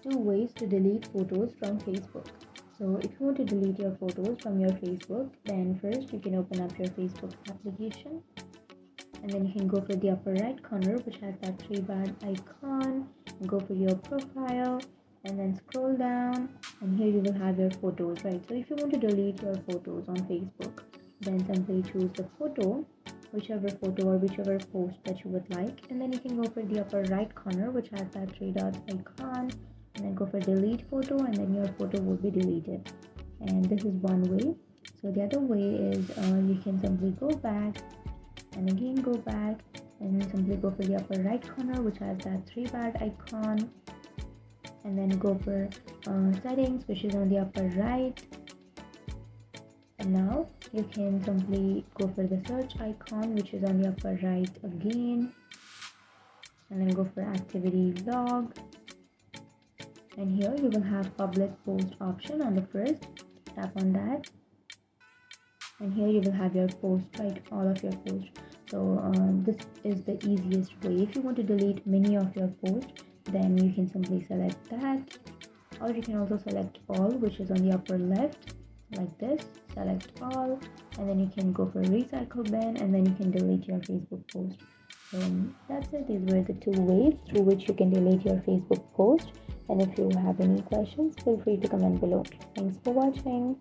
two ways to delete photos from Facebook. So if you want to delete your photos from your Facebook, then first you can open up your Facebook application, and then you can go for the upper right corner which has that three bar icon, and go for your profile, and then scroll down, and here you will have your photos, right? So if you want to delete your photos on Facebook, then simply choose the photo, whichever photo or whichever post that you would like, and then you can go for the upper right corner which has that three dots icon, and then go for delete photo, and then your photo will be deleted. And this is one way. So the other way is you can simply go back and again go back, and then simply go for the upper right corner which has that three bar icon, and then go for settings which is on the upper right. And now you can simply go for the search icon which is on the upper right again, and then go for activity log, and here you will have public post option on the first. Tap on that, and here you will have your post, right? All of your posts. So this is the easiest way. If you want to delete many of your posts, then you can simply select that, or you can also select all, which is on the upper left, like this. Select all, and then you can go for recycle bin, and then you can delete your Facebook post. So that's it. These were the two ways through which you can delete your Facebook post. And if you have any questions, feel free to comment below. Thanks for watching.